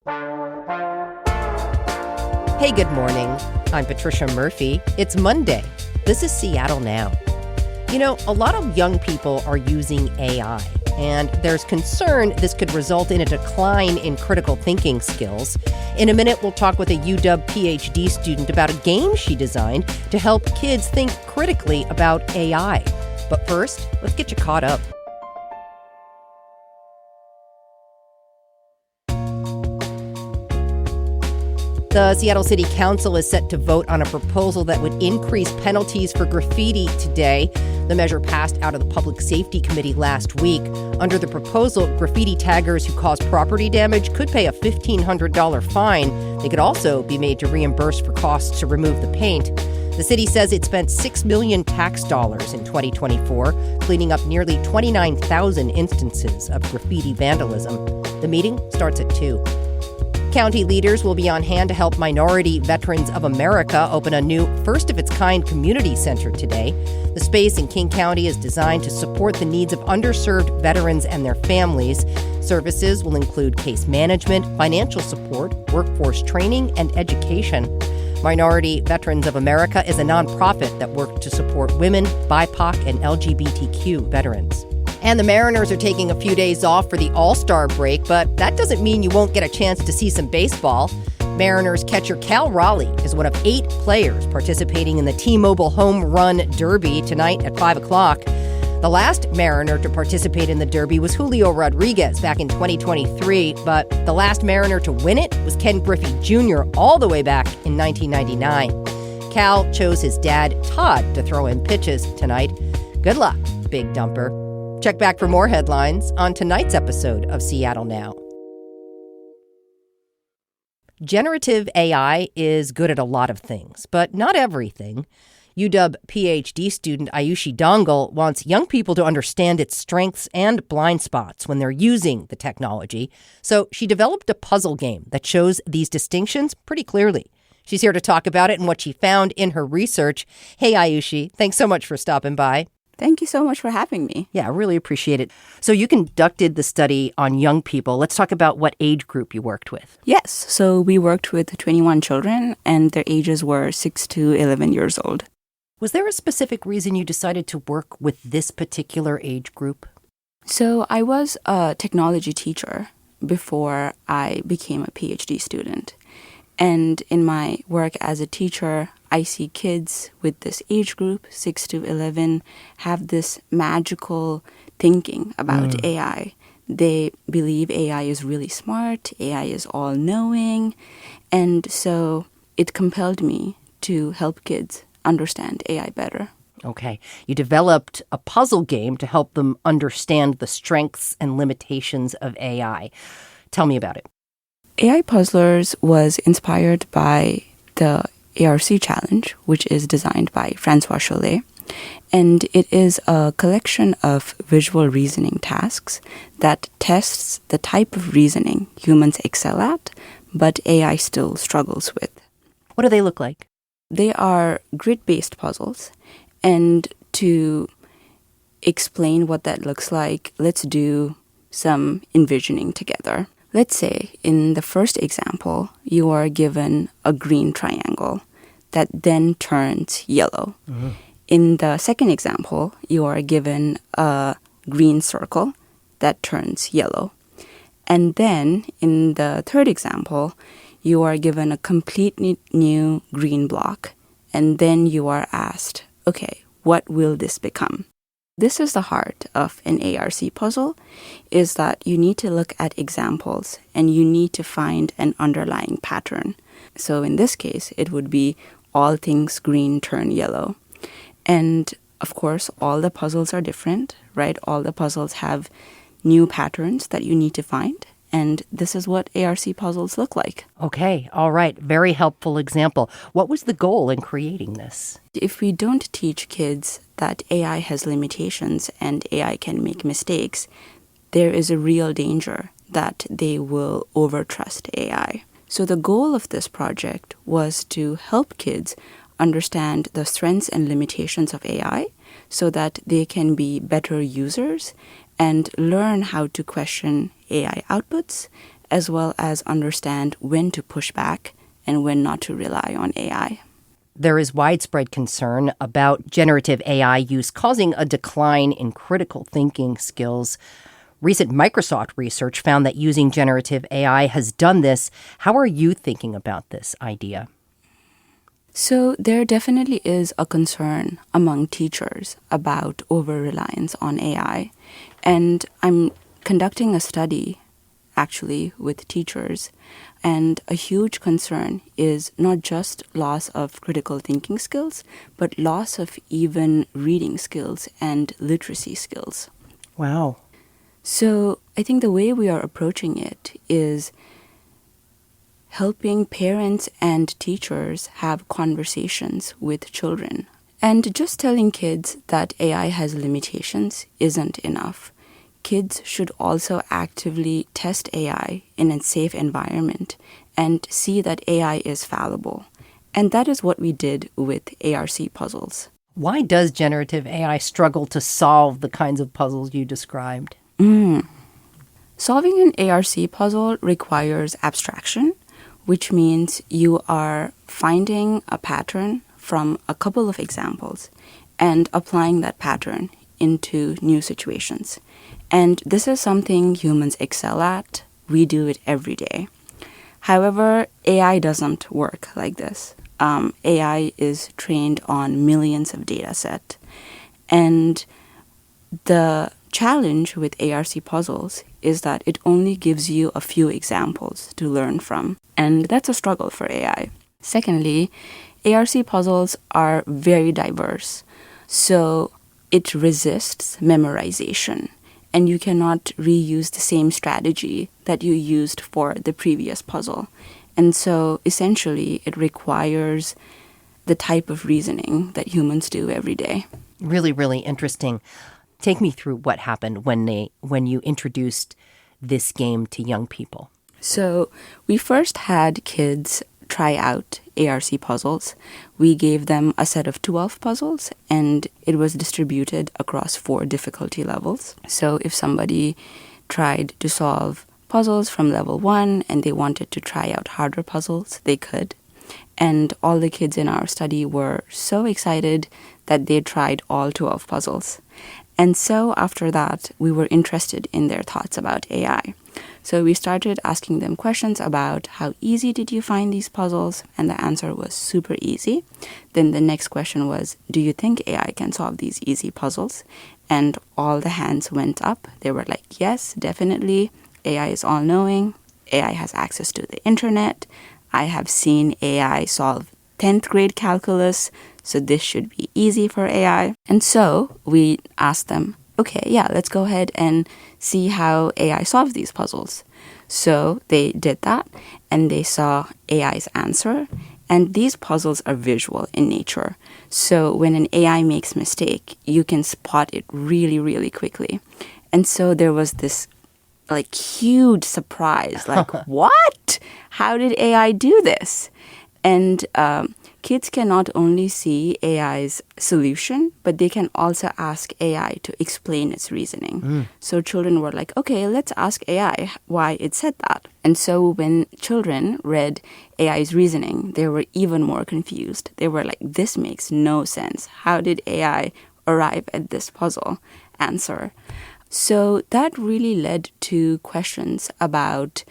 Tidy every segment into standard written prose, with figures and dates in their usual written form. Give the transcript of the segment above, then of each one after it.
Hey, good morning. I'm Patricia Murphy. It's Monday. This is Seattle Now. You know, a lot of young people are using AI, and there's concern this could result in a decline in critical thinking skills. In a minute, we'll talk with a UW PhD student about a game she designed to help kids think critically about AI. But first, let's get you caught up. The Seattle City Council is set to vote on a proposal that would increase penalties for graffiti today. The measure passed out of the Public Safety Committee last week. Under the proposal, graffiti taggers who cause property damage could pay a $1,500 fine. They could also be made to reimburse for costs to remove the paint. The city says it spent $6 million tax dollars in 2024, cleaning up nearly 29,000 instances of graffiti vandalism. The meeting starts at 2. County leaders will be on hand to help Minority Veterans of America open a new first-of-its-kind community center today. The space in King County is designed to support the needs of underserved veterans and their families. Services will include case management, financial support, workforce training, and education. Minority Veterans of America is a nonprofit that works to support women, BIPOC, and LGBTQ veterans. And the Mariners are taking a few days off for the All-Star break, but that doesn't mean you won't get a chance to see some baseball. Mariners catcher Cal Raleigh is one of 8 players participating in the T-Mobile Home Run Derby tonight at 5 o'clock. The last Mariner to participate in the Derby was Julio Rodriguez back in 2023, but the last Mariner to win it was Ken Griffey Jr. all the way back in 1999. Cal chose his dad, Todd, to throw in pitches tonight. Good luck, Big Dumper. Check back for more headlines on tonight's episode of Seattle Now. Generative AI is good at a lot of things, but not everything. UW PhD student Aayushi Dangol wants young people to understand its strengths and blind spots when they're using the technology. So she developed a puzzle game that shows these distinctions pretty clearly. She's here to talk about it and what she found in her research. Hey, Aayushi, thanks so much for stopping by. Thank you so much for having me. Yeah, I really appreciate it. So you conducted the study on young people. Let's talk about what age group you worked with. Yes, so we worked with 21 children, and their ages were 6 to 11 years old. Was there a specific reason you decided to work with this particular age group? So I was a technology teacher before I became a PhD student. And in my work as a teacher, I see kids with this age group, 6 to 11, have this magical thinking about AI. They believe AI is really smart, AI is all-knowing, and so it compelled me to help kids understand AI better. Okay. You developed a puzzle game to help them understand the strengths and limitations of AI. Tell me about it. AI Puzzlers was inspired by the ARC challenge, which is designed by Francois Chollet. And it is a collection of visual reasoning tasks that tests the type of reasoning humans excel at, but AI still struggles with. What do they look like? They are grid-based puzzles. And to explain what that looks like, let's do some envisioning together. Let's say in the first example, you are given a green triangle that then turns yellow. Mm-hmm. In the second example, you are given a green circle that turns yellow. And then in the third example, you are given a completely new green block. And then you are asked, okay, what will this become? This is the heart of an ARC puzzle, is that you need to look at examples and you need to find an underlying pattern. So in this case, it would be all things green turn yellow. And of course, all the puzzles are different, right? All the puzzles have new patterns that you need to find. And this is what ARC puzzles look like. Okay, all right. Very helpful example. What was the goal in creating this? If we don't teach kids that AI has limitations and AI can make mistakes, there is a real danger that they will overtrust AI. So the goal of this project was to help kids understand the strengths and limitations of AI so that they can be better users and learn how to question AI outputs as well as understand when to push back and when not to rely on AI. There is widespread concern about generative AI use causing a decline in critical thinking skills. Recent Microsoft research found that using generative AI has done this. How are you thinking about this idea? So there definitely is a concern among teachers about over-reliance on AI. And I'm conducting a study, actually, with teachers. And a huge concern is not just loss of critical thinking skills, but loss of even reading skills and literacy skills. Wow. So I think the way we are approaching it is helping parents and teachers have conversations with children. And just telling kids that AI has limitations isn't enough. Kids should also actively test AI in a safe environment and see that AI is fallible. And that is what we did with ARC puzzles. Why does generative AI struggle to solve the kinds of puzzles you described? Solving an ARC puzzle requires abstraction, which means you are finding a pattern from a couple of examples and applying that pattern into new situations. And this is something humans excel at. We do it every day. However, AI doesn't work like this. AI is trained on millions of data sets. And the challenge with ARC puzzles is that it only gives you a few examples to learn from. And that's a struggle for AI. Secondly, ARC puzzles are very diverse. So it resists memorization. And you cannot reuse the same strategy that you used for the previous puzzle. And so essentially it requires the type of reasoning that humans do every day. Really, really interesting. Take me through what happened when you introduced this game to young people. So we first had kids try out ARC puzzles. We gave them a set of 12 puzzles, and it was distributed across 4 difficulty levels. So if somebody tried to solve puzzles from level 1 and they wanted to try out harder puzzles, they could. And all the kids in our study were so excited that they tried all 12 puzzles. And so after that, we were interested in their thoughts about AI. So we started asking them questions about how easy did you find these puzzles? And the answer was super easy. Then the next question was, do you think AI can solve these easy puzzles? And all the hands went up. They were like, yes, definitely. AI is all-knowing. AI has access to the internet. I have seen AI solve 10th grade calculus, so this should be easy for AI. And so we asked them, okay, yeah, let's go ahead and see how AI solves these puzzles. So they did that, and they saw AI's answer. And these puzzles are visual in nature. So when an AI makes a mistake, you can spot it really, really quickly. And so there was this huge surprise, what? How did AI do this? And kids can not only see AI's solution, but they can also ask AI to explain its reasoning. So children were like, okay, let's ask AI why it said that. And so when children read AI's reasoning, they were even more confused. They were like, this makes no sense. How did AI arrive at this puzzle answer? So that really led to questions about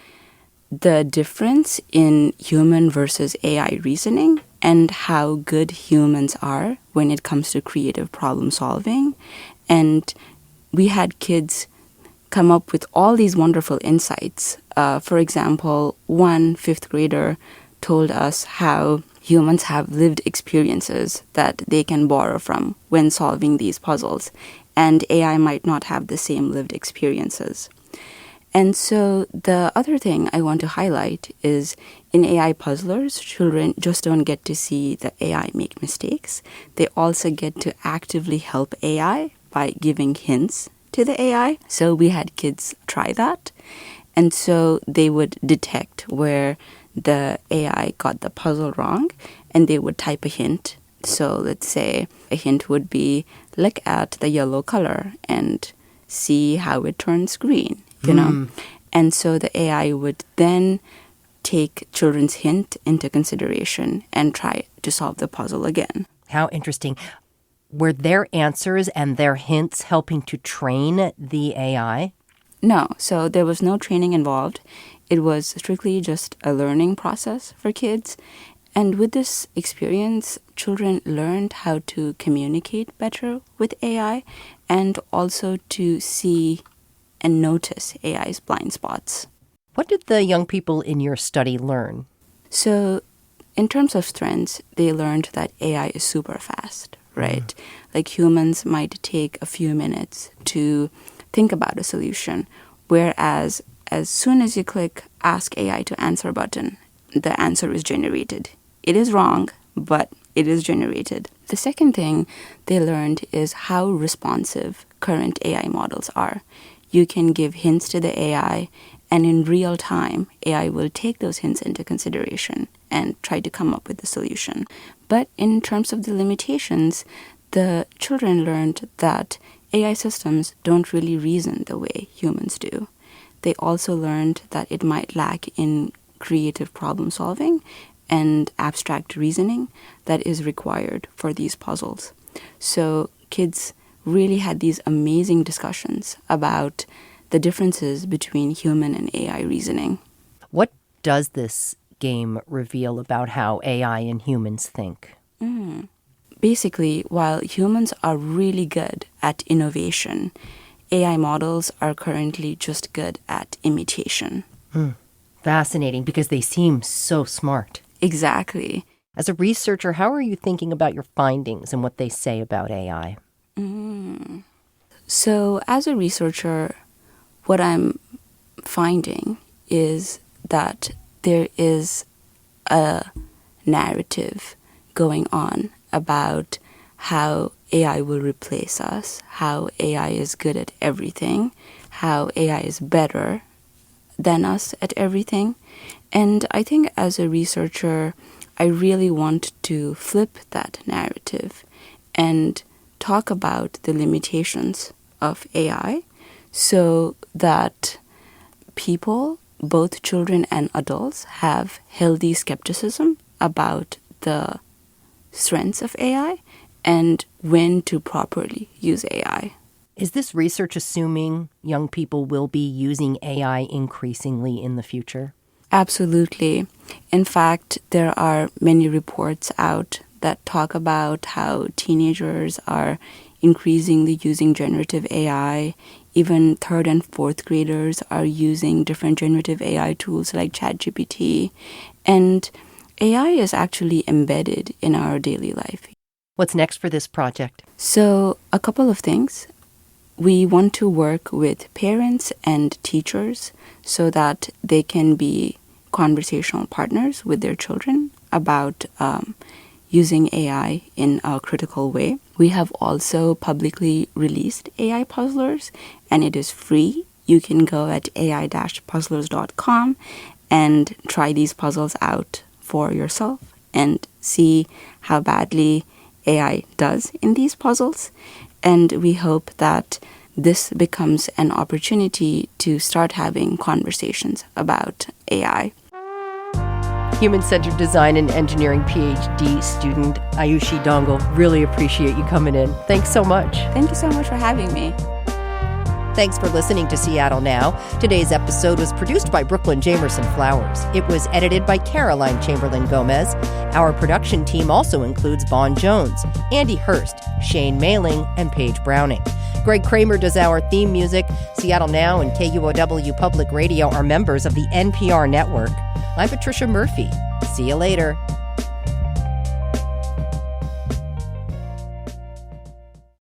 the difference in human versus AI reasoning and how good humans are when it comes to creative problem solving. And we had kids come up with all these wonderful insights. For example, one 5th grader told us how humans have lived experiences that they can borrow from when solving these puzzles, and AI might not have the same lived experiences. And so the other thing I want to highlight is in AI puzzlers, children just don't get to see the AI make mistakes. They also get to actively help AI by giving hints to the AI. So we had kids try that. And so they would detect where the AI got the puzzle wrong, and they would type a hint. So let's say a hint would be, look at the yellow color and see how it turns green. You know, And so the AI would then take children's hint into consideration and try to solve the puzzle again. How interesting. Were their answers and their hints helping to train the AI? No, so there was no training involved. It was strictly just a learning process for kids. And with this experience, children learned how to communicate better with AI and also to see and notice AI's blind spots. What did the young people in your study learn? So in terms of strengths, they learned that AI is super fast, right? Like humans might take a few minutes to think about a solution, whereas as soon as you click Ask AI to Answer button, the answer is generated. It is wrong, but it is generated. The second thing they learned is how responsive current AI models are. You can give hints to the AI, and in real time, AI will take those hints into consideration and try to come up with a solution. But in terms of the limitations, the children learned that AI systems don't really reason the way humans do. They also learned that it might lack in creative problem solving and abstract reasoning that is required for these puzzles. So kids really had these amazing discussions about the differences between human and AI reasoning. What does this game reveal about how AI and humans think? Basically, while humans are really good at innovation, AI models are currently just good at imitation. Fascinating, because they seem so smart. Exactly. As a researcher, how are you thinking about your findings and what they say about AI? So as a researcher, what I'm finding is that there is a narrative going on about how AI will replace us, how AI is good at everything, how AI is better than us at everything. And I think as a researcher, I really want to flip that narrative and talk about the limitations of AI so that people, both children and adults, have healthy skepticism about the strengths of AI and when to properly use AI. Is this research assuming young people will be using AI increasingly in the future? Absolutely. In fact, there are many reports out that talk about how teenagers are increasingly using generative AI. Even third and fourth graders are using different generative AI tools like ChatGPT. And AI is actually embedded in our daily life. What's next for this project? So, a couple of things. We want to work with parents and teachers so that they can be conversational partners with their children about using AI in a critical way. We have also publicly released AI Puzzlers, and it is free. You can go at ai-puzzlers.com and try these puzzles out for yourself and see how badly AI does in these puzzles. And we hope that this becomes an opportunity to start having conversations about AI. Human-centered design and engineering PhD student Aayushi Dangol, really appreciate you coming in. Thanks so much. Thank you so much for having me. Thanks for listening to Seattle Now. Today's episode was produced by Brooklyn Jamerson Flowers. It was edited by Caroline Chamberlain Gomez. Our production team also includes Vaughn Jones, Andy Hurst, Shane Mailing, and Paige Browning. Greg Kramer does our theme music. Seattle Now and KUOW Public Radio are members of the NPR network. I'm Patricia Murphy. See you later.